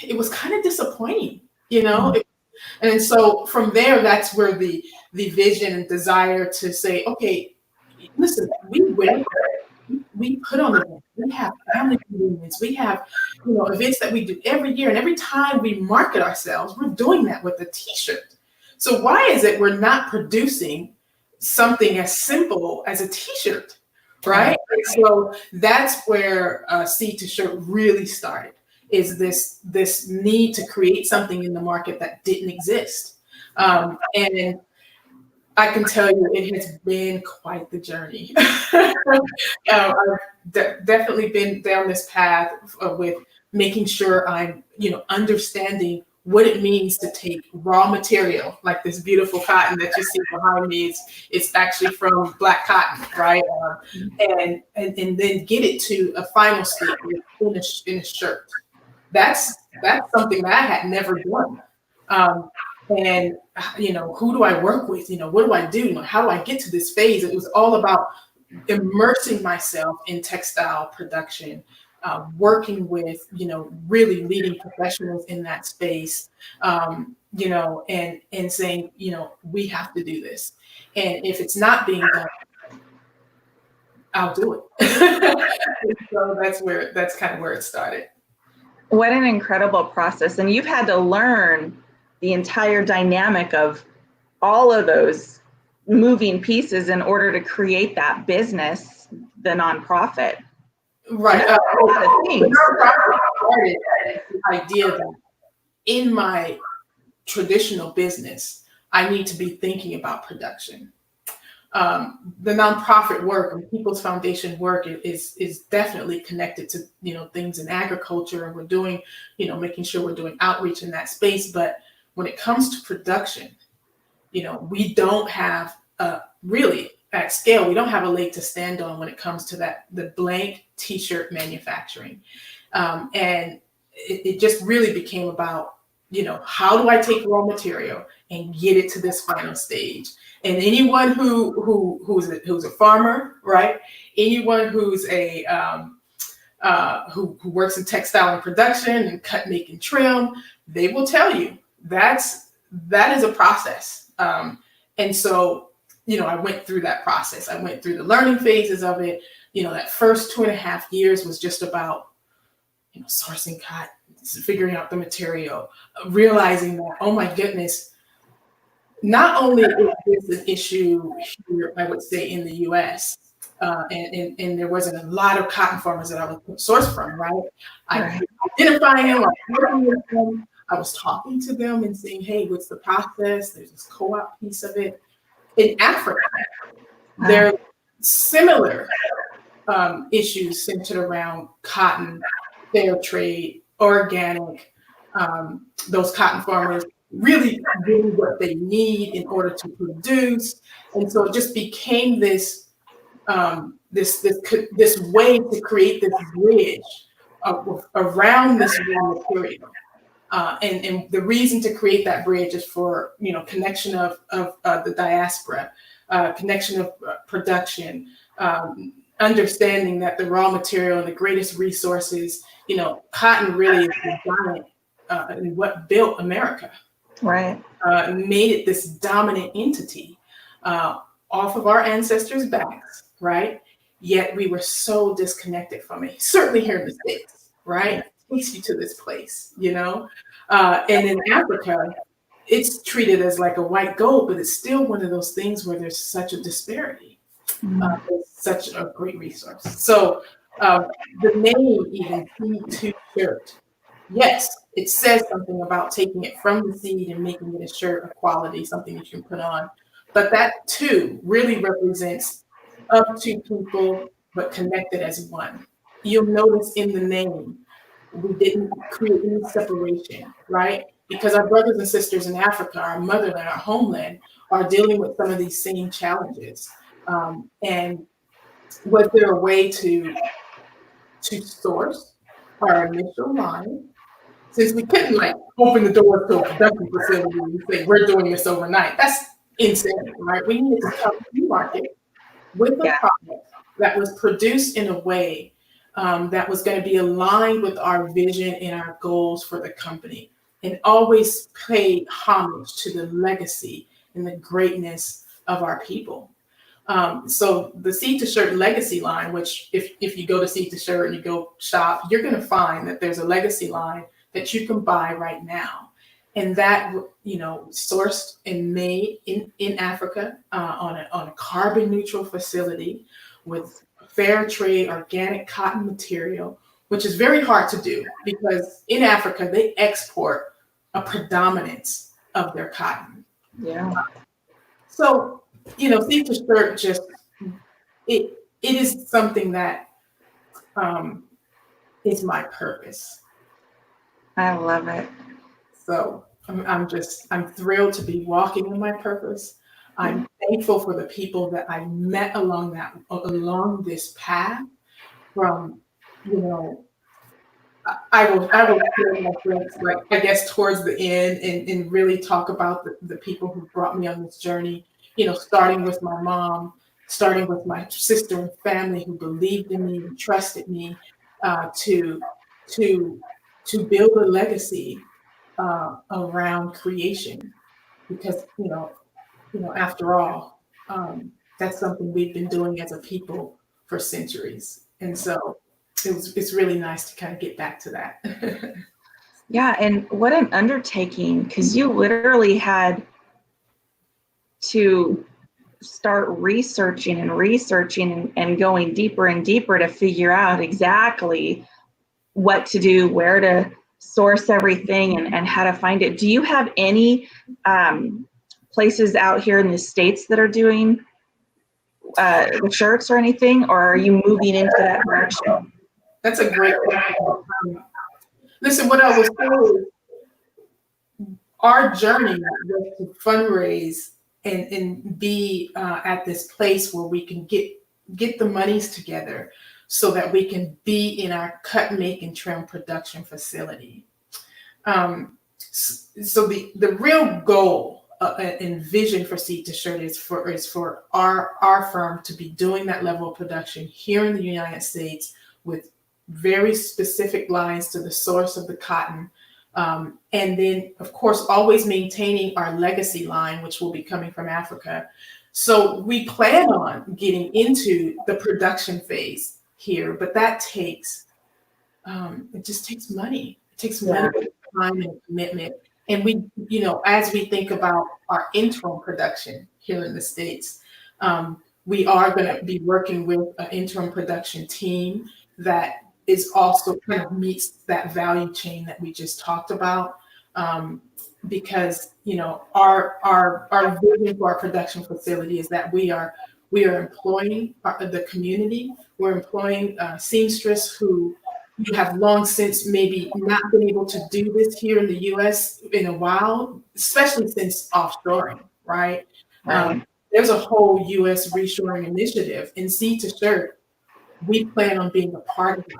it was kind of disappointing, you know. And so from there, that's where the vision and desire to say, okay, listen, we put on events, we have family reunions, we have, events that we do every year, and every time we market ourselves, we're doing that with a T-shirt. So why is it we're not producing something as simple as a T-shirt, right? So that's where Seed to Shirt really started. Is this need to create something in the market that didn't exist, and I can tell you it has been quite the journey. I've definitely been down this path with making sure I'm, understanding what it means to take raw material, like this beautiful cotton that you see behind me. It's actually from black cotton, right? And then get it to a final state in a shirt. That's something that I had never done. And who do I work with? What do I do? How do I get to this phase? It was all about immersing myself in textile production, working with really leading professionals in that space, and saying, we have to do this, and if it's not being done, I'll do it. So that's kind of where it started. What an incredible process. And you've had to learn the entire dynamic of all of those moving pieces in order to create that business, the nonprofit. Right. The nonprofit started the idea that in my traditional business, I need to be thinking about production. The nonprofit work and People's Foundation work is definitely connected to things in agriculture, and we're doing making sure we're doing outreach in that space. But when it comes to production, we don't have really at scale. We don't have a leg to stand on when it comes to the blank T-shirt manufacturing, and it just really became about how do I take raw material and get it to this final stage. And anyone who's a farmer, right? Anyone who's who works in textile and production and cut, make, and trim, they will tell you that is a process. And so, I went through that process. I went through the learning phases of it. That first 2.5 years was just about, sourcing cotton, figuring out the material, realizing that, oh my goodness, not only is this an issue here, I would say, in the U.S., and there wasn't a lot of cotton farmers that I would source from, right? I was identifying them, I was working with them, I was talking to them and saying, hey, what's the process? There's this co-op piece of it. In Africa, there are similar issues centered around cotton, fair trade, organic, those cotton farmers really doing what they need in order to produce. And so it just became this way to create this bridge around this raw material. And the reason to create that bridge is for connection of the diaspora, connection of production, understanding that the raw material and the greatest resources, cotton really is the giant and what built America. Right. Made it this dominant entity off of our ancestors' backs, right? Yet we were so disconnected from it. Certainly here in the States, right? It takes you to this place, and in Africa, it's treated as like a white gold, but it's still one of those things where there's such a disparity. It's such a great resource. So the name even Seed to Shirt, yes, it says something about taking it from the seed and making it a shirt of quality, something that you can put on. But that too really represents up to people, but connected as one. You'll notice in the name, we didn't create any separation, right? Because our brothers and sisters in Africa, our motherland, our homeland, are dealing with some of these same challenges. And was there a way to source our initial line? Since we couldn't open the door to a production facility and say, we're doing this overnight. That's insane, right? We needed to come to the market with a product that was produced in a way that was going to be aligned with our vision and our goals for the company, and always pay homage to the legacy and the greatness of our people. So the Seed to Shirt legacy line, which if you go to Seed to Shirt and you go shop, you're going to find that there's a legacy line that you can buy right now. And that, sourced and made in Africa on a carbon neutral facility with fair trade organic cotton material, which is very hard to do because in Africa, they export a predominance of their cotton. Yeah. So, Seed to Shirt just, it is something that is my purpose. I love it. So I'm thrilled to be walking in my purpose. I'm thankful for the people that I met along this path. From, I will share my friends, like, I guess towards the end, and really talk about the people who brought me on this journey, starting with my mom, starting with my sister and family who believed in me and trusted me, to build a legacy around creation, because after all, that's something we've been doing as a people for centuries, and so it's really nice to kind of get back to that. Yeah, and what an undertaking, because you literally had to start researching and going deeper and deeper to figure out exactly what to do, where to source everything, and how to find it. Do you have any places out here in the States that are doing the shirts or anything, or are you moving into that direction? That's a great question. Listen, what I was saying, our journey was to fundraise and be at this place where we can get the monies together so that we can be in our cut, make, and trim production facility. So the real goal and vision for Seed to Shirt is for our firm to be doing that level of production here in the United States with very specific lines to the source of the cotton. And then, of course, always maintaining our legacy line, which will be coming from Africa. So we plan on getting into the production phase here, but that takes, it just takes money. It takes money, time, and commitment. And we, as we think about our interim production here in the States, we are going to be working with an interim production team that is also kind of meets that value chain that we just talked about, because our vision for our production facility is that we are employing the community. We're employing seamstress who have long since maybe not been able to do this here in the U.S. in a while, especially since offshoring, right? There's a whole U.S. reshoring initiative, and Seed to Shirt, we plan on being a part of it.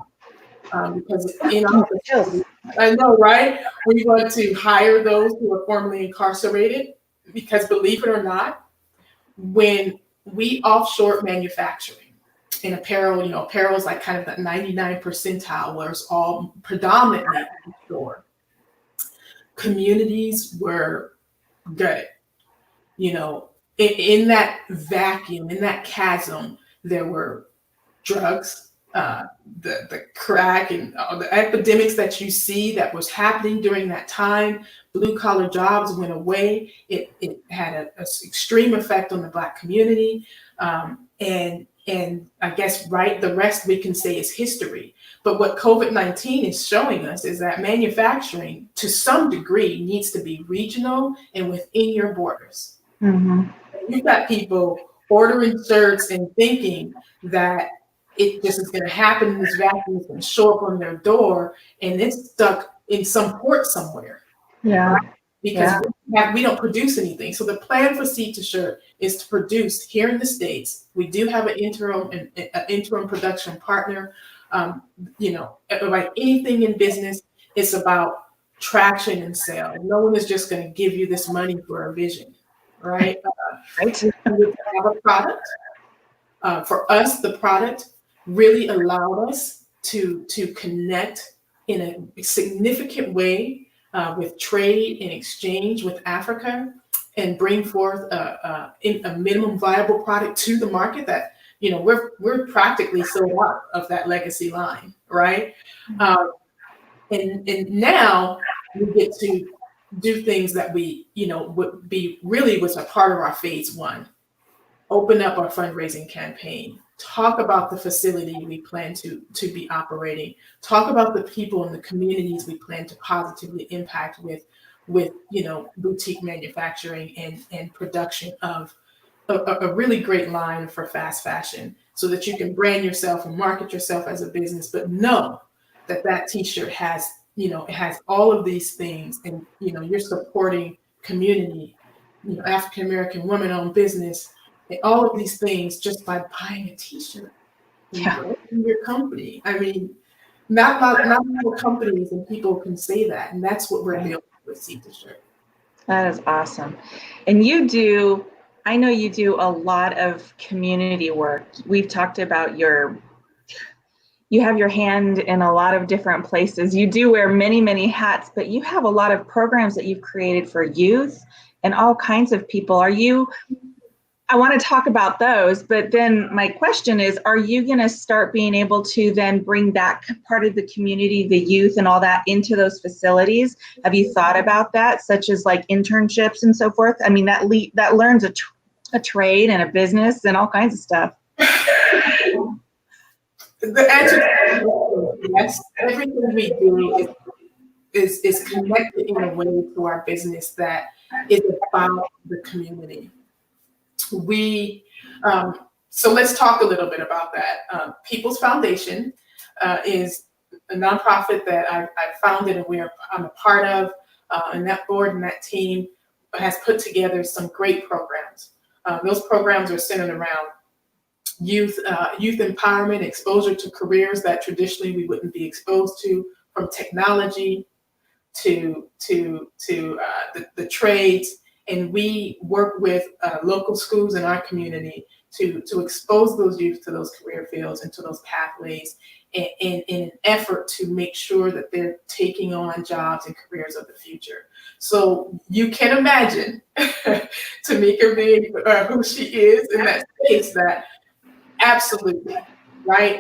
Because in our facility, I know, right? We want to hire those who are formerly incarcerated, because believe it or not, when we offshore manufacturing in apparel, apparel is like kind of that 99 percentile where it's all predominantly offshore. Communities were gutted. In that vacuum, in that chasm, there were drugs, the crack, and the epidemics that you see that was happening during that time. Blue collar jobs went away. It had an extreme effect on the Black community, and I guess the rest we can say is history. But what COVID-19 is showing us is that manufacturing, to some degree, needs to be regional and within your borders. Mm-hmm. You've got people ordering shirts and thinking that it just is going to happen in this vacuum, it's going to show up on their door, and it's stuck in some port somewhere. Yeah. Right? Because we don't produce anything. So the plan for Seed to Shirt is to produce here in the States. We do have an interim production partner. Like anything in business, it's about traction and sale. No one is just going to give you this money for a vision, right? Right. We have a product. For us, the product really allowed us to connect in a significant way with trade and exchange with Africa, and bring forth a minimum viable product to the market that, we're practically sold out of that legacy line, right? And now we get to do things that we, would be really was a part of our phase one. Open up our fundraising campaign, talk about the facility we plan to be operating, talk about the people in the communities we plan to positively impact with boutique manufacturing and production of a really great line for fast fashion, so that you can brand yourself and market yourself as a business, but know that that t-shirt has, it has all of these things, and you're supporting community, African American women owned business, and all of these things just by buying a t-shirt in your company. I mean, not all companies and people can say that, and that's what we're building with Seed to Shirt. That is awesome. And I know you do a lot of community work. We've talked about you have your hand in a lot of different places. You do wear many, many hats, but you have a lot of programs that you've created for youth and all kinds of people. I want to talk about those, but then my question is, are you going to start being able to then bring that part of the community, the youth and all that, into those facilities? Have you thought about that, such as like internships and so forth? I mean, that learns a trade and a business and all kinds of stuff. The answer is yes. Everything we do is connected in a way to our business that is about the community. So let's talk a little bit about that. People's Foundation is a nonprofit that I founded and I'm a part of, and that board and that team has put together some great programs. Those programs are centered around youth empowerment, exposure to careers that traditionally we wouldn't be exposed to, from technology to the trades. And we work with local schools in our community to expose those youth to those career fields and to those pathways in an effort to make sure that they're taking on jobs and careers of the future. So you can imagine Tamika being who she is in that space, that absolutely, right?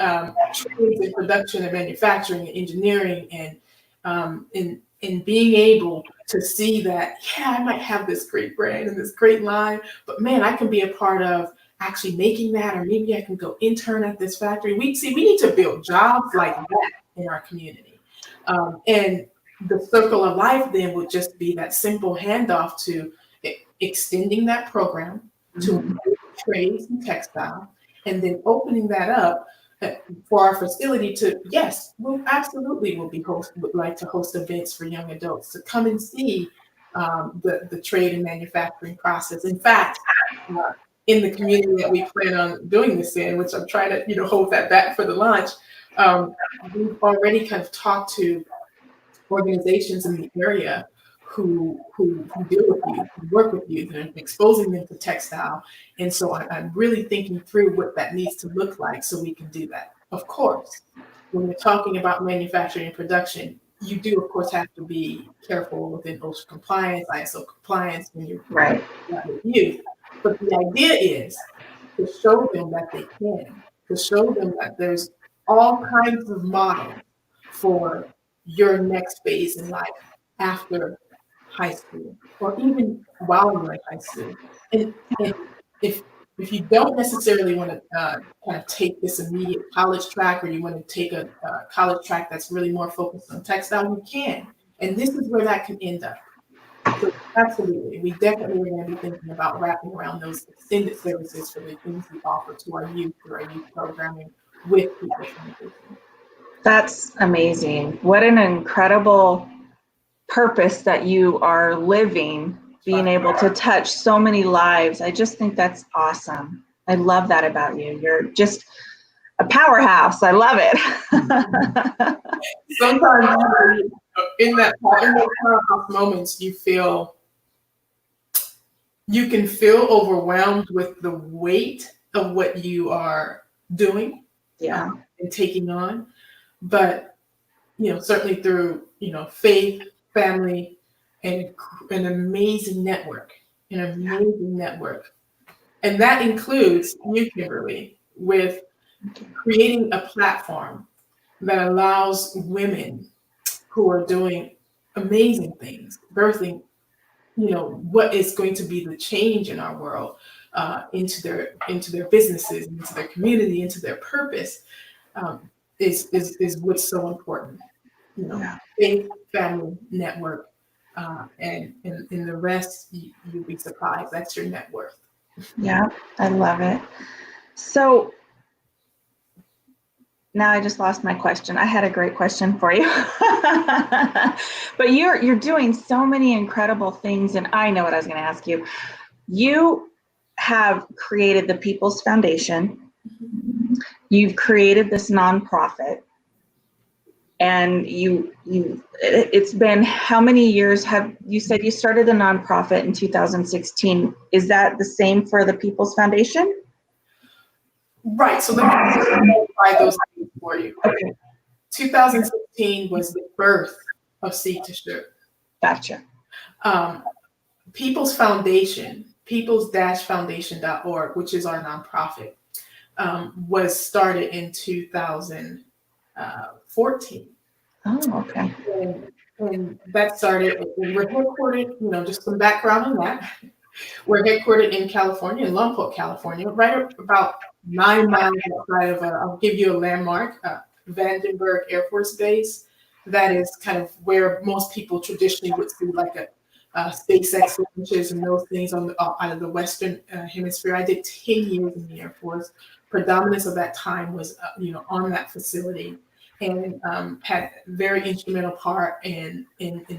Trades and production and manufacturing and engineering, and being able to see that, I might have this great brand and this great line, but man, I can be a part of actually making that, or maybe I can go intern at this factory. We need to build jobs like that in our community. And the circle of life then would just be that simple handoff to extending that program to trades and textile, and then opening that up for our facility to, yes, we'll absolutely would like to host events for young adults to come and see the trade and manufacturing process. In fact, in the community that we plan on doing this in, which I'm trying to hold that back for the launch, we've already kind of talked to organizations in the area who deal with youth, who work with youth, and exposing them to textile. And so I'm really thinking through what that needs to look like so we can do that. Of course, when we're talking about manufacturing and production, you do, of course, have to be careful within OSHA compliance, ISO compliance when you're right with youth. But the idea is to show them that they can, to show them that there's all kinds of models for your next phase in life after high school, or even while you're in high school. And if you don't necessarily want to kind of take this immediate college track, or you want to take a college track that's really more focused on textile, you can. And this is where that can end up. So absolutely, we definitely are going to be thinking about wrapping around those extended services for the things we offer to our youth through our youth programming with people from the business. That's amazing. What an incredible purpose that you are living, being able to touch so many lives. I just think that's awesome. I love that about you. You're just a powerhouse. I love it. Sometimes in those powerhouse moments, you can feel overwhelmed with the weight of what you are doing, and taking on. but certainly through faith, family, and an amazing network, and that includes you, Kimberly, with creating a platform that allows women who are doing amazing things, birthing, what is going to be the change in our world, into their businesses, into their community, into their purpose, is what's so important. Yeah. Faith, family, network, and in the rest, you'll be surprised. That's your net worth. Yeah, I love it. So now I just lost my question. I had a great question for you. But you're doing so many incredible things, and I know what I was going to ask you. You have created the People's Foundation. You've created this nonprofit, and it's been how many years have you said you started the nonprofit in 2016? Is that the same for the People's Foundation? Right. So let me clarify those things for you. Okay. 2016 was the birth of Seed to Shirt. Gotcha. People's Foundation, peoples-foundation.org, which is our nonprofit, was started in 2014. Oh, okay. And that started, we're headquartered, just some background on that. We're headquartered in California, in Lompoc, California, right about 9 miles outside of, I'll give you a landmark, Vandenberg Air Force Base. That is kind of where most people traditionally would see like a SpaceX launches and those things out of the Western hemisphere. I did 10 years in the Air Force. Predominance of that time was, on that facility, and had a very instrumental part in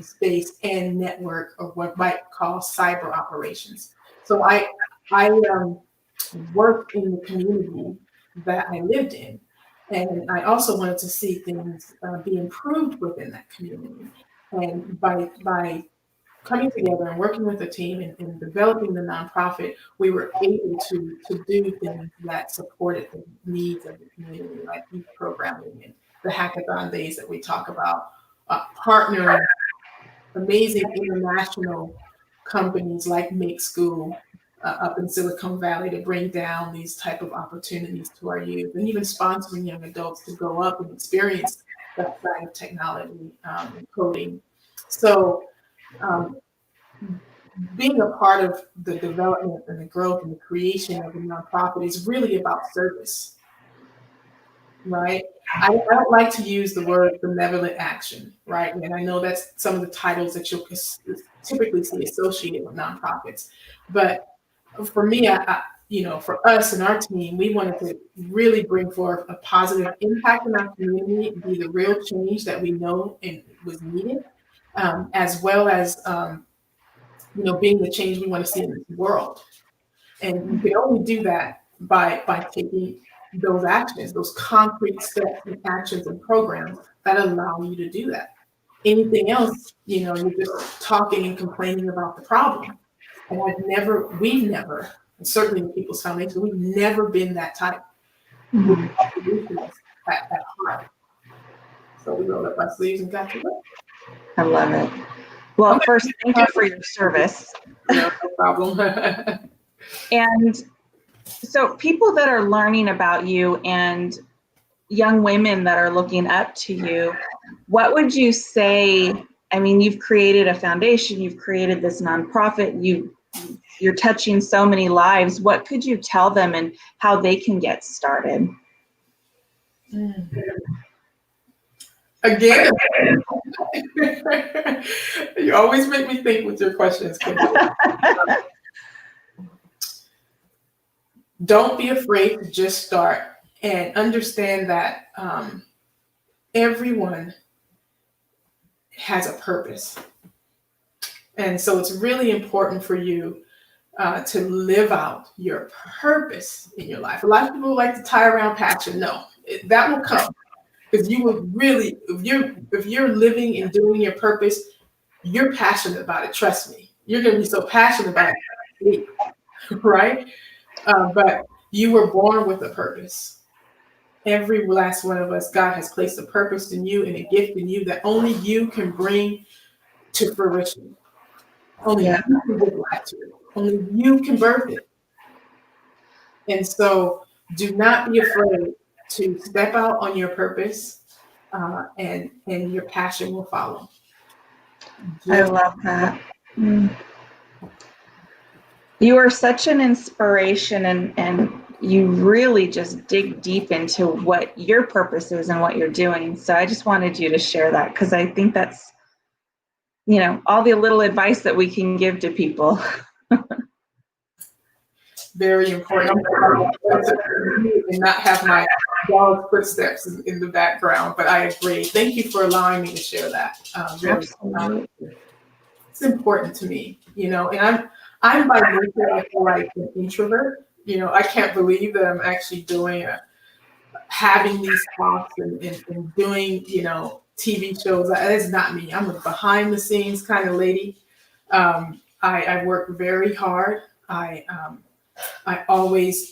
space and network, or what might call cyber operations. So I worked in the community that I lived in, and I also wanted to see things be improved within that community. And by coming together and working with a team and developing the nonprofit, we were able to do things that supported the needs of the community, like youth programming and the hackathon days that we talk about, partnering amazing international companies like Make School up in Silicon Valley to bring down these type of opportunities to our youth, and even sponsoring young adults to go up and experience that kind of technology and coding. So being a part of the development and the growth and the creation of a nonprofit is really about service, right? I don't like to use the word benevolent action, right? And I know that's some of the titles that you'll typically see associated with nonprofits. But for me, for us and our team, we wanted to really bring forth a positive impact in our community and be the real change that we know and was needed, as well as being the change we want to see in this world. And you can only do that by taking those actions, those concrete steps and actions and programs that allow you to do that. Anything else, you're just talking and complaining about the problem. And we've never, and certainly in People's Foundation, we've never been that type. We're at heart. So we rolled up our sleeves and got to work. I love it. Well, first, thank you for your service. No problem. And so people that are learning about you and young women that are looking up to you, what would you say? I mean, you've created a foundation, you've created this nonprofit, you're touching so many lives. What could you tell them and how they can get started? Again, you always make me think with your questions, Kimberly. Don't be afraid to just start, and understand that everyone has a purpose. And so it's really important for you to live out your purpose in your life. A lot of people like to tie around passion. No, that will come. Because you will really, if you're living and doing your purpose, you're passionate about it. Trust me, you're going to be so passionate about it, right? But you were born with a purpose, every last one of us, God has placed a purpose in you and a gift in you that only you can bring to fruition. Only Yeah. you can give life to it. Only you can birth it. And so do not be afraid to step out on your purpose, and your passion will follow. I Just love that. Mm. You are such an inspiration, and you really just dig deep into what your purpose is and what you're doing. So I just wanted you to share that, because I think that's, all the little advice that we can give to people. very important. And not have my dog's footsteps in the background, but I agree. Thank you for allowing me to share that. Really, Absolutely. it's important to me, and I'm by nature, I feel like an introvert. I can't believe that I'm actually having these talks and doing, TV shows. That is not me. I'm a behind the scenes kind of lady. I work very hard. I always,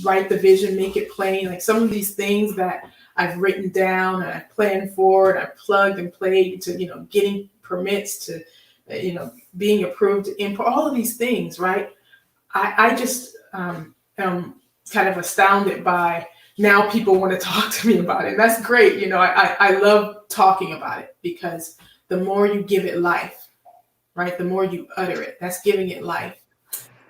write the vision, make it plain. Like some of these things that I've written down and I planned for and I plugged and played to, getting permits to, being approved to import, all of these things, right? I just am kind of astounded by now people want to talk to me about it. And that's great. I love talking about it because the more you give it life, right? The more you utter it, that's giving it life.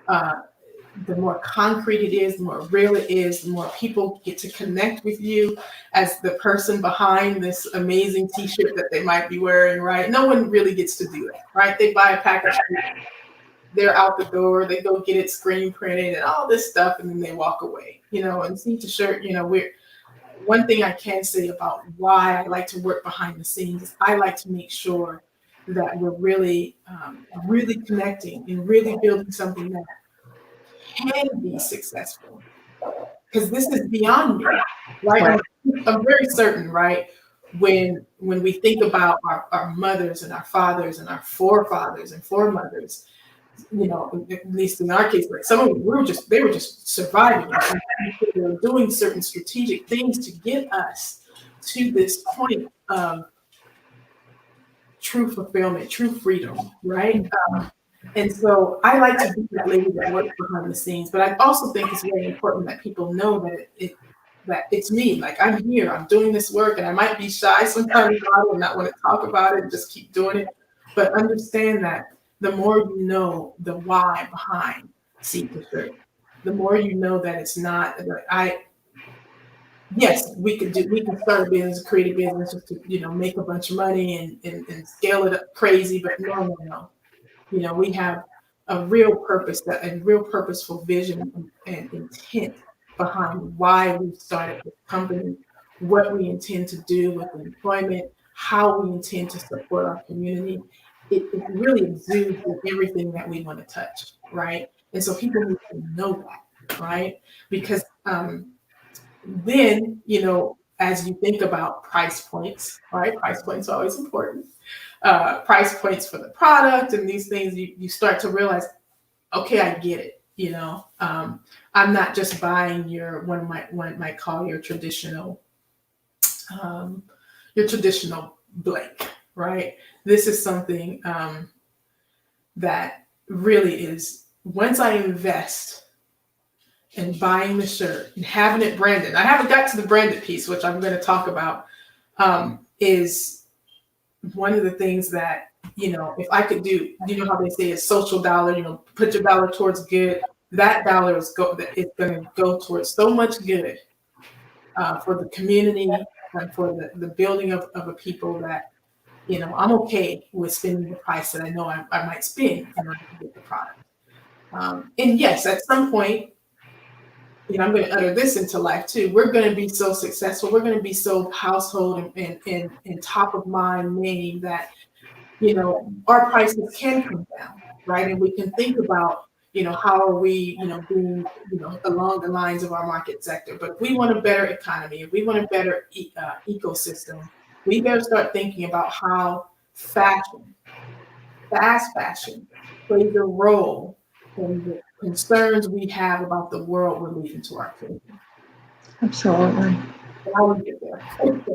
The more concrete it is, the more real it is, the more people get to connect with you as the person behind this amazing t-shirt that they might be wearing, right? No one really gets to do that, right? They buy a package, they're out the door, they go get it screen printed and all this stuff, and then they walk away, and see the shirt, one thing I can say about why I like to work behind the scenes is I like to make sure that we're really, really connecting and really building something that can be successful, because this is beyond me, right? Right. I'm very certain, right? When we think about our mothers and our fathers and our forefathers and foremothers, at least in our case, like some of them, they were just surviving. They were doing certain strategic things to get us to this point of true fulfillment, true freedom, right? And so I like to be that lady that works behind the scenes, but I also think it's very important that people know that it's me. Like I'm here, I'm doing this work, and I might be shy sometimes about it and not want to talk about it and just keep doing it. But understand that the more you know the why behind Seek the Shirt, the more you know that it's not yes, we can start a business, create a business just to, make a bunch of money and scale it up crazy, but no. We have a real purpose and real purposeful vision and intent behind why we started this company, what we intend to do with employment, how we intend to support our community. It really exudes in everything that we want to touch, right? And so people need to know that, right? Because then, as you think about price points, right? Price points are always important. Price points for the product and these things, you start to realize, okay, I get it. I'm not just buying one might call um, your traditional blank, right? This is something that really is, once I invest in buying the shirt and having it branded, I haven't got to the branded piece, which I'm going to talk about, is one of the things that, if I could do, how they say a social dollar, put your dollar towards good, that dollar is going to go towards so much good for the community and for the building of a people that, I'm okay with spending the price that I know I might spend in order to get the product. And yes, at some point, I'm going to utter this into life too. We're going to be so successful. We're going to be so household and top of mind name that, our prices can come down, right? And we can think about, how are we, being, along the lines of our market sector. But if we want a better economy, if we want a better ecosystem, we better start thinking about how fast fashion, plays a role in the concerns we have about the world we're leaving to our children. Absolutely. I will get there.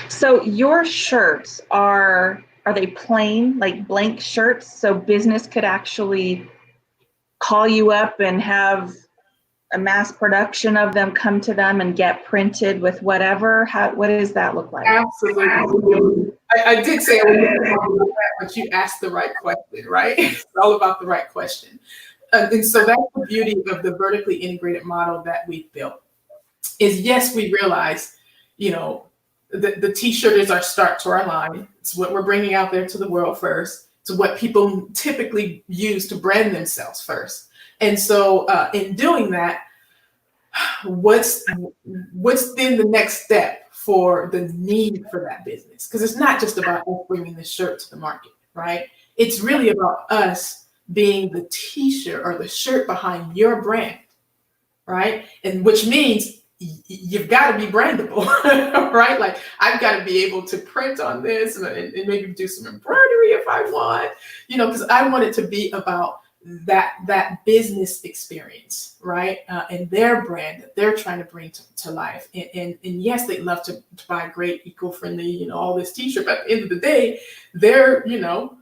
So your shirts are they plain, like blank shirts, so business could actually call you up and have a mass production of them come to them and get printed with whatever? What does that look like? Absolutely. I did say I would talk about that, but you asked the right question, right? It's all about the right question. And so that's the beauty of the vertically integrated model that we've built is yes, we realize, you know, the t-shirt is our start to our line. It's what we're bringing out there to the world first. It's what people typically use to brand themselves first. And so in doing that, what's then the next step for the need for that business? Because it's not just about us bringing the shirt to the market, right? It's really about us being the t-shirt or the shirt behind your brand, right? And which means you've got to be brandable, right? Like I've got to be able to print on this and maybe do some embroidery if I want, you know, because I want it to be about that business experience, right? And their brand that they're trying to bring to life. And yes, they love to buy great, eco-friendly, you know, all this t-shirt. But at the end of the day, they're, you know,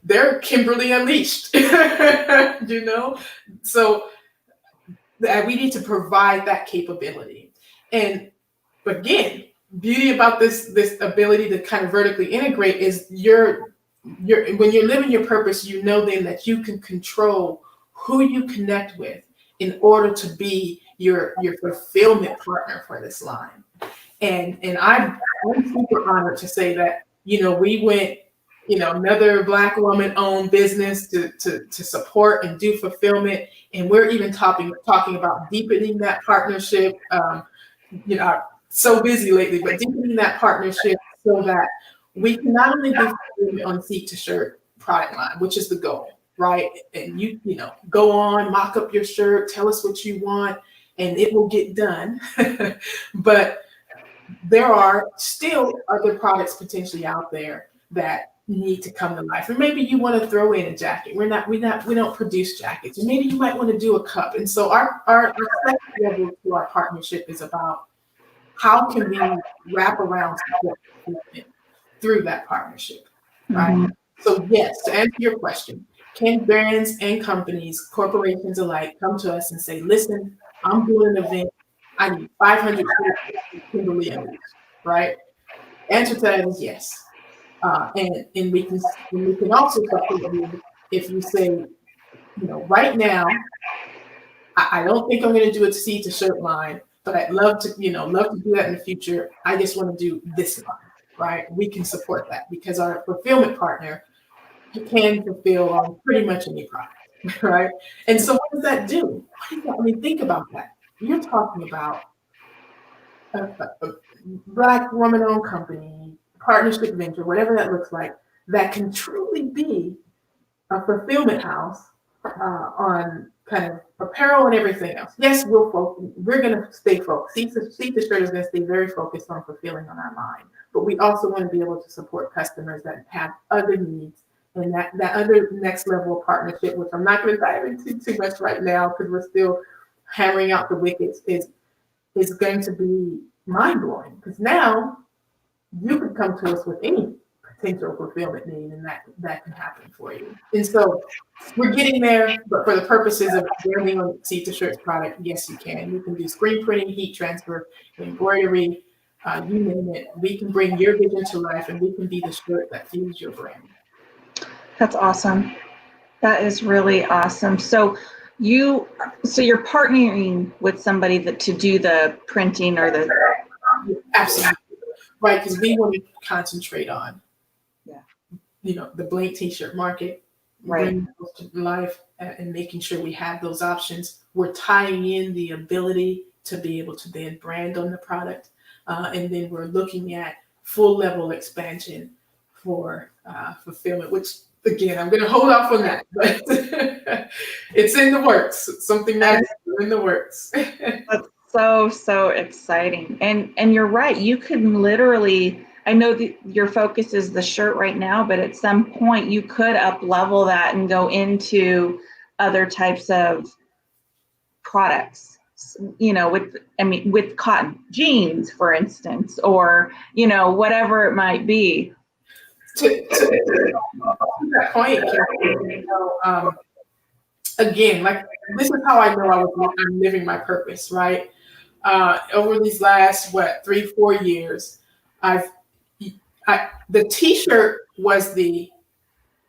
they're Kimberly Unleashed, you know? So we need to provide that capability. And again, beauty about this ability to kind of vertically integrate is when you're living your purpose, you know then that you can control who you connect with in order to be your fulfillment partner for this line. And I'm super honored to say that, you know, we went, you know, another Black woman owned business to support and do fulfillment. And we're even talking about deepening that partnership. You know, I'm so busy lately, but deepening that partnership so that we can not only do fulfillment on seat to shirt product line, which is the goal, right? And you know, go on, mock up your shirt, tell us what you want, and it will get done. But there are still other products potentially out there that need to come to life. And maybe you want to throw in a jacket. We don't produce jackets. And maybe you might want to do a cup. And so our second level to our partnership is about how can we wrap around support through that partnership, right? Mm-hmm. So yes, to answer your question, can brands and companies, corporations alike, come to us and say, listen, I'm doing an event. I need 500 Kimberly Unleashed, right? Answer to that is yes. And we can also support you if you say, you know, right now, I don't think I'm going to do a seed to shirt line, but I'd love to do that in the future. I just want to do this line, right? We can support that because our fulfillment partner can fulfill on pretty much any product, right? And so what does that do? I mean, think about that. You're talking about a Black woman-owned company, partnership venture, whatever that looks like, that can truly be a fulfillment house on kind of apparel and everything else. Yes, we're going to stay focused. Seat to Shirt is going to stay very focused on fulfilling on our line, but we also want to be able to support customers that have other needs and that other next level of partnership, which I'm not going to dive into too much right now because we're still hammering out the wickets, is going to be mind-blowing because now you could come to us with any potential fulfillment need and that can happen for you. And so we're getting there, but for the purposes of branding on Seat to Shirts product, yes, you can. You can do screen printing, heat transfer, embroidery, you name it. We can bring your vision to life and we can be the shirt that fuels your brand. That's awesome. That is really awesome. So you're partnering with somebody to do the printing or the... Absolutely. Right, because we want to concentrate on, you know, the blank t-shirt market, right, bringing those to life and making sure we have those options. We're tying in the ability to be able to then brand on the product. And then we're looking at full level expansion for fulfillment, which again, I'm going to hold off on that, but it's in the works. Something that's in the works. That's so exciting. And you're right. You could literally, I know that your focus is the shirt right now, but at some point you could up level that and go into other types of products. with cotton jeans, for instance, or, whatever it might be. To that point, again, like, this is how I know I'm living my purpose, right? Over these last 3-4 years, the T-shirt was the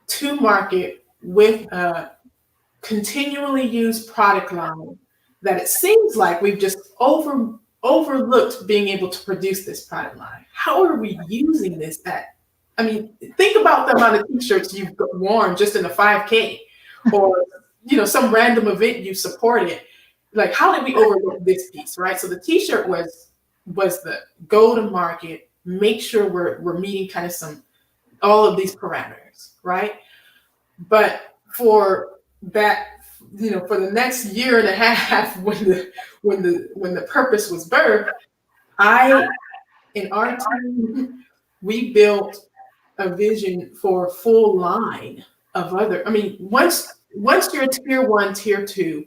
to market with a continually used product line that it seems like we've just overlooked being able to produce this product line. How are we using this I mean, think about the amount of T-shirts you've worn just in a 5K or some random event you supported. Like, how did we overlook this piece, right? So the T-shirt was the go to market, make sure we're meeting kind of all of these parameters, right? But for that, for the next year and a half, when the purpose was birthed, in our team, we built a vision for a full line of once you're a tier 1, tier 2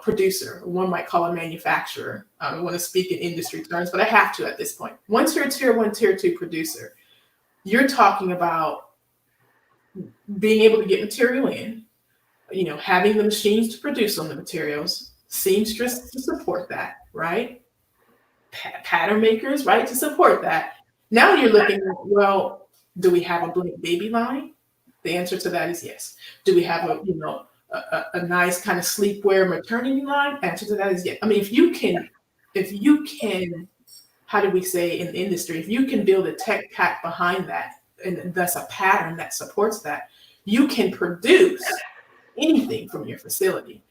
producer, one might call a manufacturer. I don't want to speak in industry terms, but I have to at this point. Once you're a tier 1, tier 2 producer, you're talking about being able to get material in, having the machines to produce on the materials, seamstress to support that, right? Pattern makers, right, to support that. Now you're looking at, well, do we have a blank baby line? The answer to that is yes. Do we have a nice kind of sleepwear maternity line? Answer to that is yes. I mean, if you can, how do we say in the industry, if you can build a tech pack behind that, and thus a pattern that supports that, you can produce anything from your facility.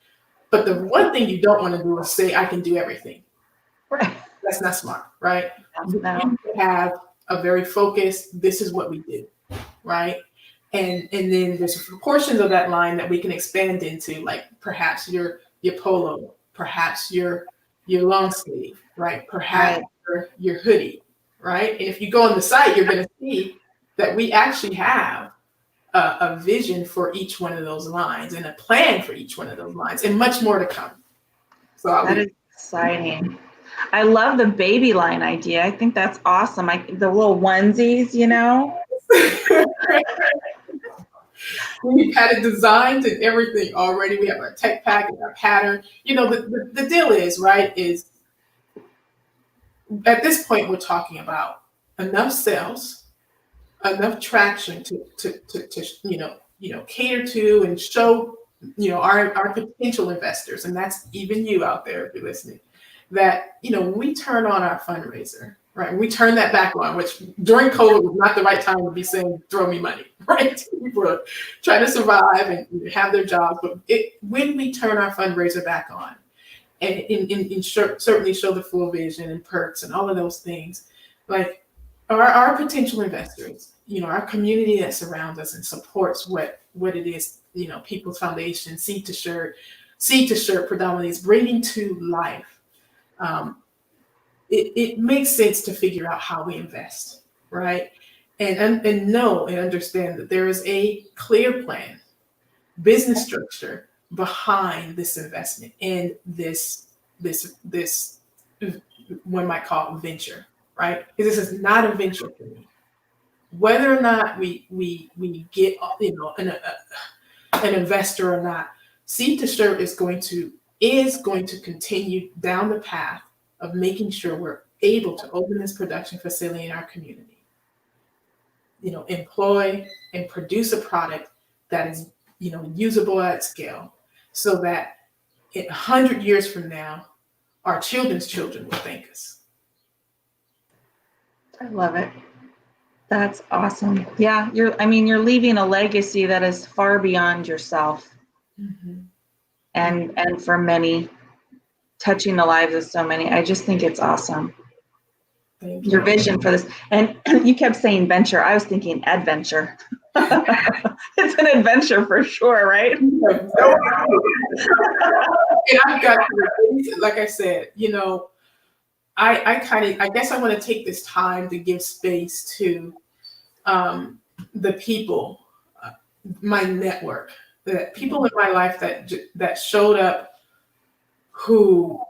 But the one thing you don't want to do is say, I can do everything. Right. That's not smart, right? No. You have a very focused, this is what we do, right? And then there's portions of that line that we can expand into, like perhaps your polo, perhaps your long sleeve, right? Perhaps your hoodie, right? And if you go on the site, you're going to see that we actually have a vision for each one of those lines and a plan for each one of those lines, and much more to come. So that is exciting. I love the baby line idea. I think that's awesome. The little onesies, We've had it designed and everything already. We have our tech pack and our pattern. The deal is, right, is at this point we're talking about enough sales, enough traction to cater to and show our potential investors, and that's even you out there if you're listening, that when we turn on our fundraiser, right, when we turn that back on, which during COVID was not the right time to be saying throw me money, right? People are trying to survive and have their jobs, but when we turn our fundraiser back on and certainly show the full vision and perks and all of those things, like our potential investors, our community that surrounds us and supports what it is, People's Foundation, Seed to Shirt predominantly is bringing to life. It makes sense to figure out how we invest, right? And know and understand that there is a clear plan, business structure behind this investment and this one might call venture, right? Because this is not a venture for me. Whether or not we get an investor or not, Seed to Shirt is going to continue down the path of making sure we're able to open this production facility in our community, employ and produce a product that is, usable at scale, so that 100 years from now, our children's children will thank us. I love it. That's awesome. Yeah, you're leaving a legacy that is far beyond yourself. Mm-hmm. And for many, touching the lives of so many. I just think it's awesome. Thank you. Your vision for this. And you kept saying venture. I was thinking adventure. It's an adventure for sure, right? And I've got, like I said, I guess I want to take this time to give space to the people, my network, the people in my life that showed up who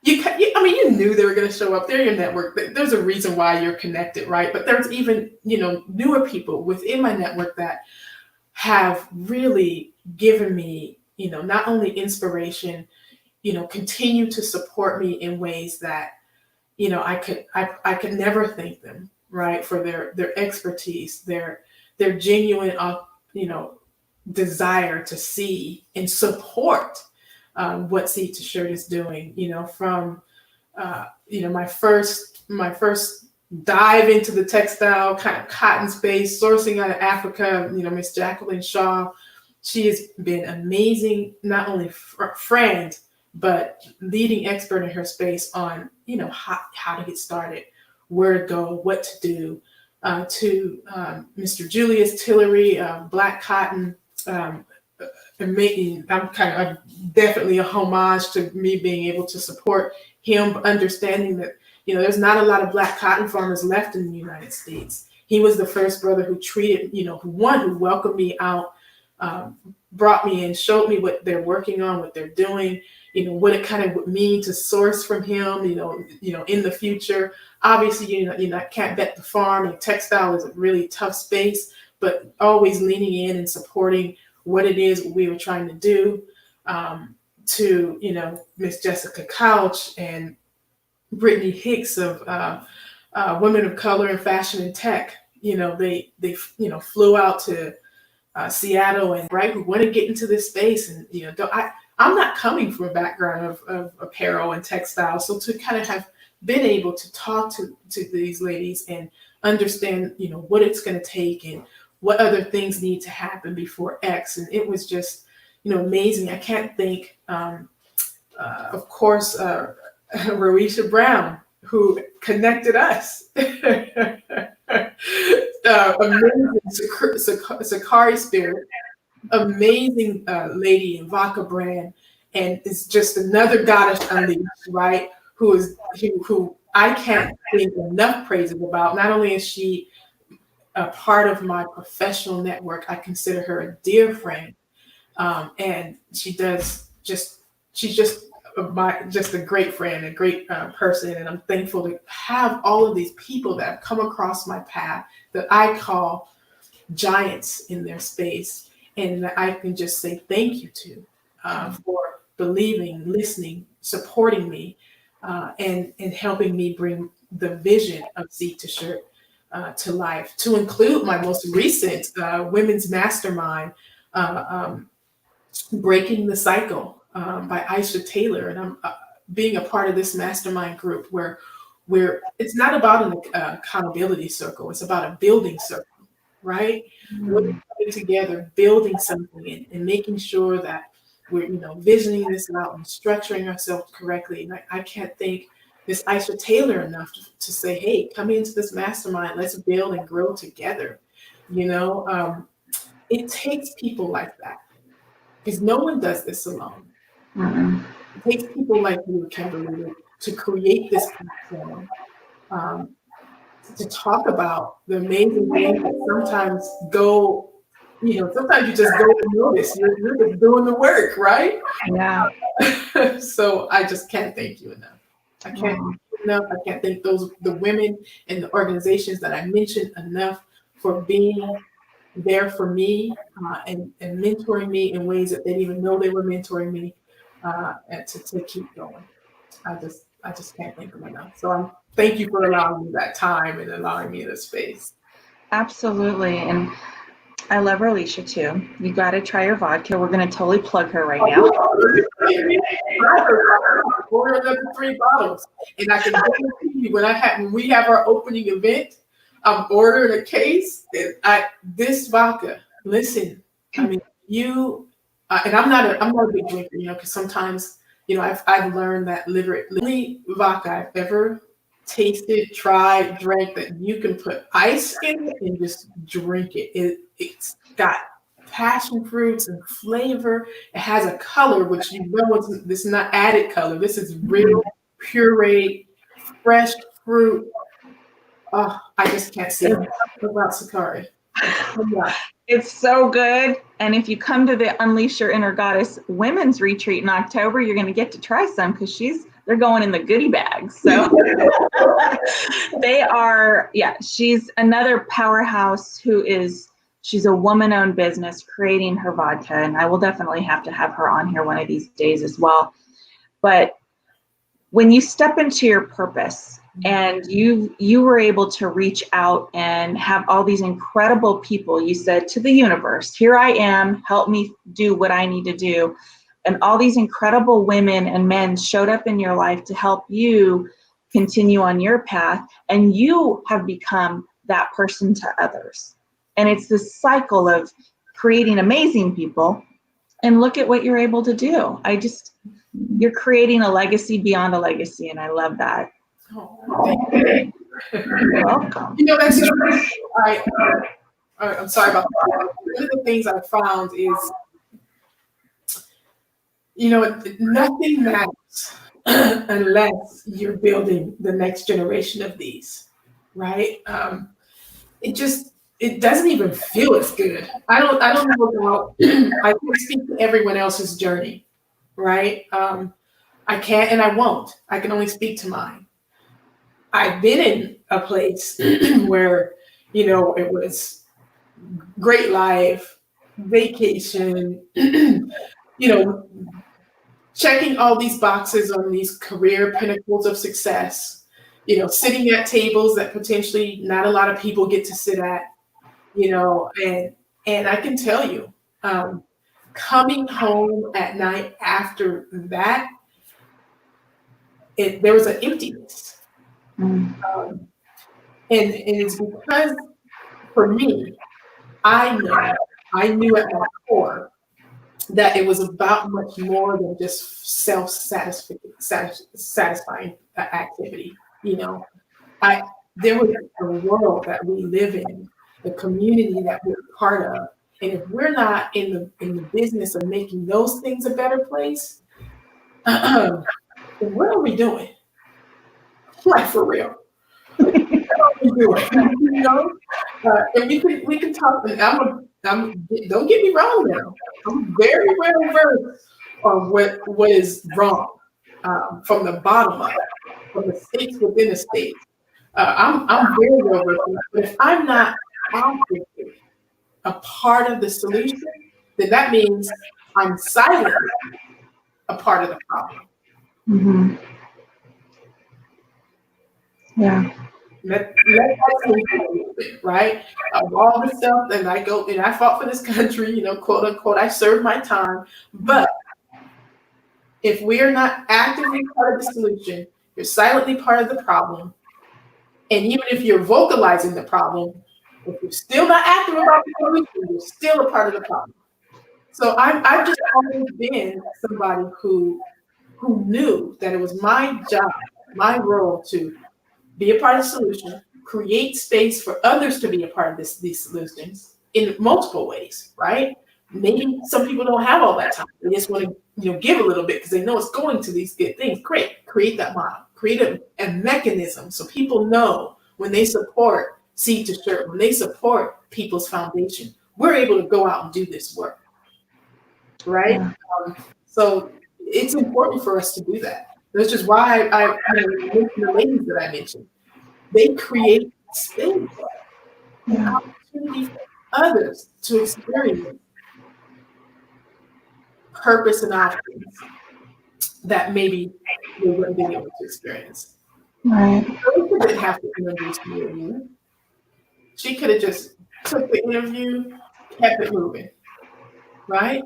I mean, you knew they were going to show up. They're your network. There's a reason why you're connected, right? But there's even, newer people within my network that have really given me, not only inspiration, continue to support me in ways that, I could never thank them, right? For their expertise, their genuine, you know, desire to see and support what Seed to Shirt is doing. From my first dive into the textile kind of cotton space, sourcing out of Africa. Miss Jacqueline Shaw, she has been amazing, not only friend but leading expert in her space on how to get started, where to go, what to do. To Mr. Julius Tillery, Black Cotton. I'm definitely a homage to me being able to support him, understanding that there's not a lot of Black cotton farmers left in the United States. He was the first brother who treated, who welcomed me out, brought me in, showed me what they're working on, what they're doing, what it kind of would mean to source from him, in the future. Obviously, can't bet the farm, and textile is a really tough space, but always leaning in and supporting what it is we were trying to do. To Miss Jessica Couch and Brittany Hicks of Women of Color in Fashion and Tech. They flew out to Seattle, and right, we want to get into this space. And I'm not coming from a background of apparel and textile, so to kind of have been able to talk to these ladies and understand what it's going to take and what other things need to happen before X. And it was just amazing. I can't thank of course Roisha Brown, who connected us. Amazing Sakari Spirit, amazing lady in Vodka brand, and it's just another goddess unleashed, right? Who I can't think enough praises about. Not only is she a part of my professional network, I consider her a dear friend, and she's just a great friend, a great person, and I'm thankful to have all of these people that have come across my path that I call giants in their space, and that I can just say thank you to for believing, listening, supporting me, and helping me bring the vision of Seed to Shirt to life, to include my most recent women's mastermind, Breaking the Cycle, by Aisha Taylor. And I'm being a part of this mastermind group where it's not about an accountability circle, it's about a building circle, right? We're coming together, building something, and making sure that we're visioning this out and structuring ourselves correctly. And I can't thank Miss Aisha Taylor enough to say, hey, come into this mastermind, let's build and grow together. It takes people like that, because no one does this alone. Mm-hmm. It takes people like you, Kimberly, to create this platform, to talk about the amazing things that sometimes go, sometimes you just go unnoticed. You're just doing the work, right? Yeah. So I just can't thank you enough. I can't thank you enough. I can't thank the women and the organizations that I mentioned enough for being there for me, and mentoring me in ways that they didn't even know they were mentoring me, and to keep going. I just can't thank them enough. So thank you for allowing me that time and allowing me the space. Absolutely. And I love Alicia too. You got to try her vodka. We're going to totally plug her right now. Order another 3 bottles, and I can guarantee you when we have our opening event, I'm ordering a case. And this vodka. Listen, I mean, and I'm not a big drinker, because sometimes I've learned that only vodka I've ever tasted, tried, drank that you can put ice in it and just drink it. It's got passion fruits and flavor. It has a color, which this is not added color. This is real pureed, fresh fruit. Oh, I just can't see it. What about Sakari? Yeah. It's so good. And if you come to the Unleash Your Inner Goddess Women's Retreat in October, you're going to get to try some because they're going in the goodie bags. So they are, she's another powerhouse she's a woman-owned business creating her vodka. And I will definitely have to have her on here one of these days as well. But when you step into your purpose and you were able to reach out and have all these incredible people, you said to the universe, here I am, help me do what I need to do. And all these incredible women and men showed up in your life to help you continue on your path. And you have become that person to others. And it's this cycle of creating amazing people. And look at what you're able to do. You're creating a legacy beyond a legacy, and I love that. Oh, thank you. You're welcome. That's true. I'm sorry about that. One of the things I found is, nothing matters unless you're building the next generation of these, right? It doesn't even feel as good. I don't know about, I can't speak to everyone else's journey, right? I can't and I won't. I can only speak to mine. I've been in a place where, it was great life, vacation, checking all these boxes on these career pinnacles of success, sitting at tables that potentially not a lot of people get to sit at, and I can tell you, coming home at night after that, there was an emptiness. And it's because, for me, I knew at my core that it was about much more than just satisfying activity. There was a world that we live in, the community that we're part of, and if we're not in the business of making those things a better place, then what are we doing? Like, for real. What are we doing? And we can talk. And don't get me wrong now. I'm very well versed on what is wrong, from the bottom up, from the states within the states. I'm very well versed on that. But if I'm not actively a part of the solution, then that means I'm silently a part of the problem. Mm-hmm. Yeah. Let that, right? Of all the stuff, and I fought for this country, quote unquote, I served my time. But if we're not actively part of the solution, you're silently part of the problem. And even if you're vocalizing the problem, if you're still not active about the solution, you're still a part of the problem. So I've just always been somebody who knew that it was my job, my role to be a part of the solution, create space for others to be a part of these solutions in multiple ways, right? Maybe some people don't have all that time. They just want to, give a little bit because they know it's going to these good things. Great. Create that model. Create a mechanism so people know when they support Seed to Shirt, when they support People's Foundation, we're able to go out and do this work, right? Yeah. So it's important for us to do that. That's just why I mentioned the ladies that I mentioned. They create space and opportunity for others to experience purpose and options that maybe they wouldn't be able to experience. Right. She didn't have to introduce me. She could have just took the interview, kept it moving, right?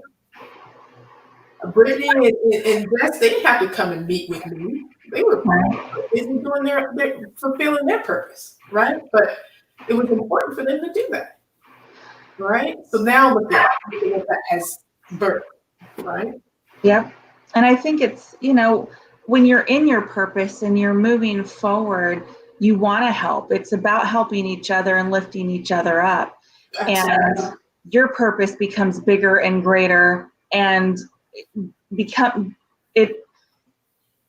Brittany and Jess, they didn't have to come and meet with me. They were busy doing their fulfilling their purpose, right? But it was important for them to do that, right? So now look at what that has birthed, right? Yep. And I think it's, when you're in your purpose and you're moving forward, you want to help. It's about helping each other and lifting each other up. Absolutely. And your purpose becomes bigger and greater, and it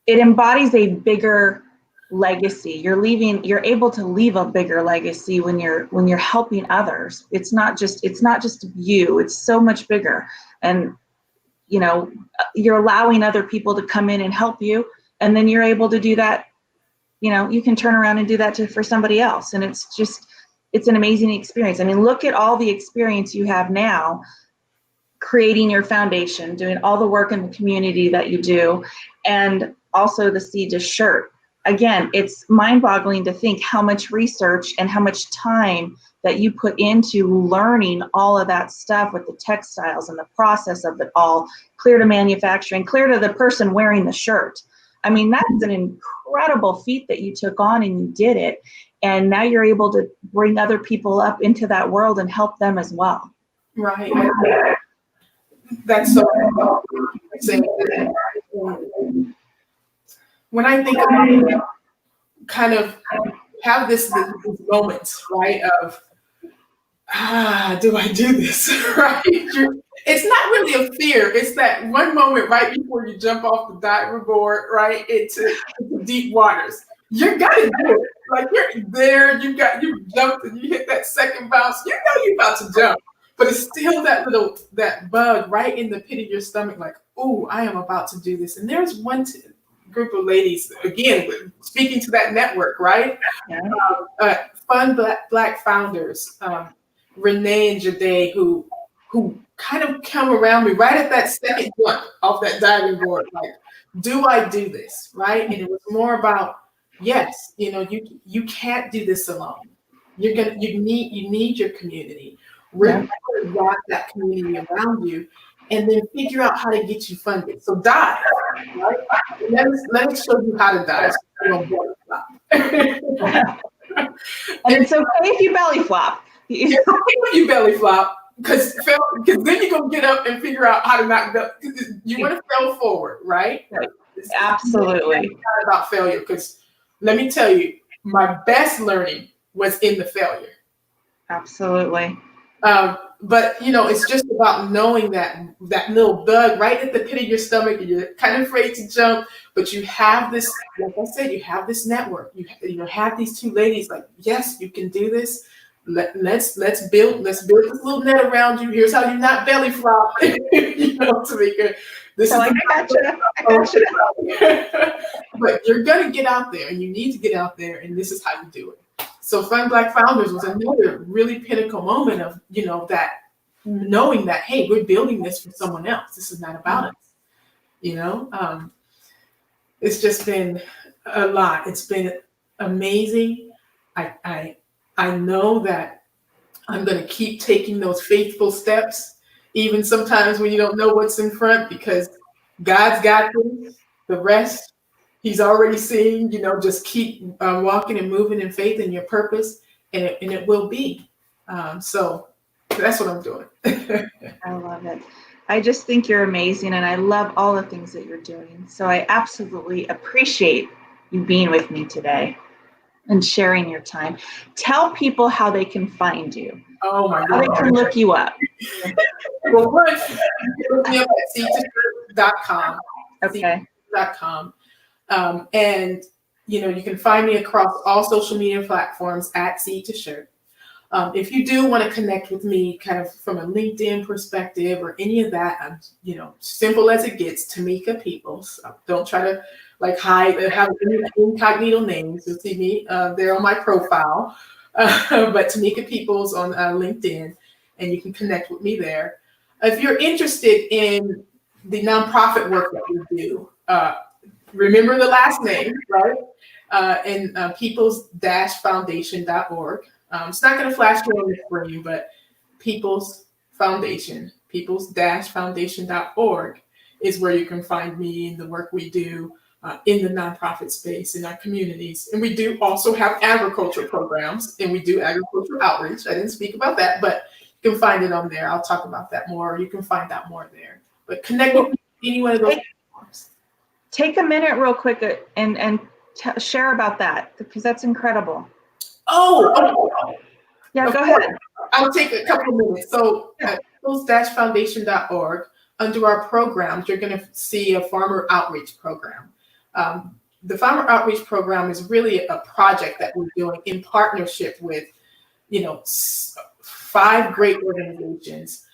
embodies a bigger legacy. You're able to leave a bigger legacy when you're helping others. It's not just you, it's so much bigger. And you're allowing other people to come in and help you, and then you're able to do that. You can turn around and do that for somebody else. And it's an amazing experience. I mean, look at all the experience you have now, creating your foundation, doing all the work in the community that you do, and also the Seed to Shirt. Again, it's mind-boggling to think how much research and how much time that you put into learning all of that stuff with the textiles and the process of it all, clear to manufacturing, clear to the person wearing the shirt. I mean, that's an incredible feat that you took on, and you did it. And now you're able to bring other people up into that world and help them as well. Right. That's so when I think about kind of have this moments, right, of do I do this? Right? It's not really a fear. It's that one moment right before you jump off the diving board, right, into deep waters. You're gonna do it. Like, you're there, you jumped and you hit that second bounce. You're about to jump. But it's still that bug right in the pit of your stomach, like, oh, I am about to do this. And there's one group of ladies, again, speaking to that network, right? Yeah. Fun Black founders, Renee and Jade, who kind of come around me right at that second jump off that diving board, like, do I do this, right? And it was more about, yes, you can't do this alone. You need your community. Really wrap that community around you, and then figure out how to get you funded. So dive, right? Let me show you how to dive. So you don't belly flop. And it's okay if you belly flop. It's okay if you belly flop, because then you're gonna get up and figure out how to not go. You want to fail forward, right? Absolutely. It's not about failure, because let me tell you, my best learning was in the failure. Absolutely. But it's just about knowing that little bug right at the pit of your stomach, and you're kind of afraid to jump, but you have this, like I said, you have this network. You have these two ladies, like, yes, you can do this. Let's build this little net around you. Here's how you not belly flop. Tamika. I gotcha. But you're gonna get out there, and you need to get out there, and this is how you do it. So Fun Black Founders was another really pinnacle moment of, that knowing that, hey, we're building this for someone else. This is not about us. It's just been a lot. It's been amazing. I know that I'm going to keep taking those faithful steps, even sometimes when you don't know what's in front, because God's got this. The rest, He's already seen. Just keep walking and moving in faith in your purpose, and it will be. So that's what I'm doing. I love it. I just think you're amazing, and I love all the things that you're doing. So I absolutely appreciate you being with me today and sharing your time. Tell people how they can find you. Oh my God. How they can look you up. Well, first, you can look me up at seedtoshirt.com. Okay. .com. And you can find me across all social media platforms at Seed to Shirt. If you do want to connect with me kind of from a LinkedIn perspective or any of that, I'm, simple as it gets, Tamika Peoples. Don't try to hide or have any incognito names. You'll see me there on my profile. But Tamika Peoples on LinkedIn, and you can connect with me there. If you're interested in the nonprofit work that we do, remember the last name, right? And peoples-foundation.org. It's not going to flash you on the screen, but People's Foundation, peoples-foundation.org is where you can find me and the work we do in the nonprofit space in our communities. And we do also have agriculture programs, and we do agricultural outreach. I didn't speak about that, but you can find it on there. I'll talk about that more. You can find out more there. But connect with any one of those platforms. Take a minute real quick and share about that, because that's incredible. Oh. Yeah, go ahead. I'll take a couple of minutes. So at peoples-foundation.org, under our programs, you're going to see a farmer outreach program. the Farmer Outreach Program is really a project that we're doing in partnership with, 5 great organizations.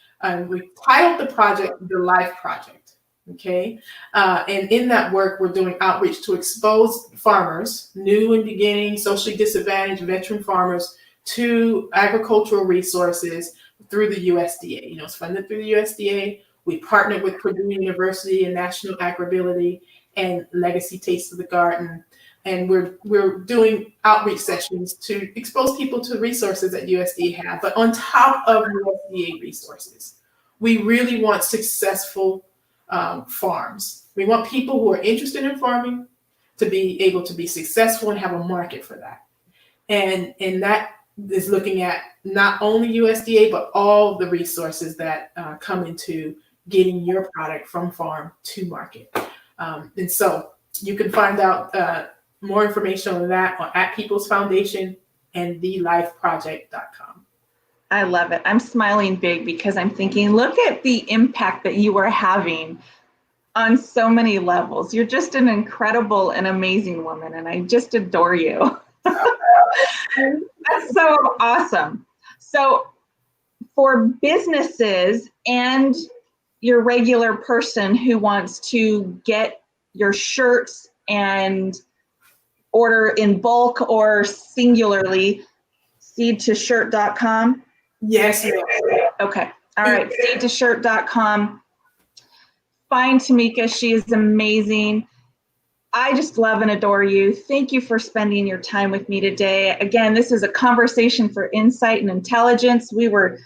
We titled the project The Life Project. Okay. And in that work, we're doing outreach to expose farmers, new and beginning, socially disadvantaged veteran farmers, to agricultural resources through the USDA. It's funded through the USDA. We partnered with Purdue University and National Agribility and Legacy Taste of the Garden. And we're doing outreach sessions to expose people to resources that USDA have. But on top of USDA resources, we really want successful farms. We want people who are interested in farming to be able to be successful and have a market for that. And that is looking at not only USDA, but all the resources that come into getting your product from farm to market. And so you can find out more information on that at People's Foundation and thelifeproject.com. I love it. I'm smiling big because I'm thinking, look at the impact that you are having on so many levels. You're just an incredible and amazing woman, and I just adore you. That's so awesome. So for businesses and your regular person who wants to get your shirts and order in bulk or singularly, seed2shirt.com. Yes. Okay. All right. seed2shirt.com. Find Tamika. She is amazing. I just love and adore you. Thank you for spending your time with me today. Again, this is a conversation for insight and intelligence. We were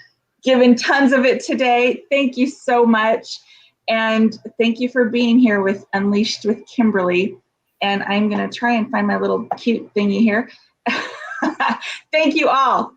given tons of it today. Thank you so much. And thank you for being here with Unleashed with Kimberly. And I'm going to try and find my little cute thingy here. Thank you all.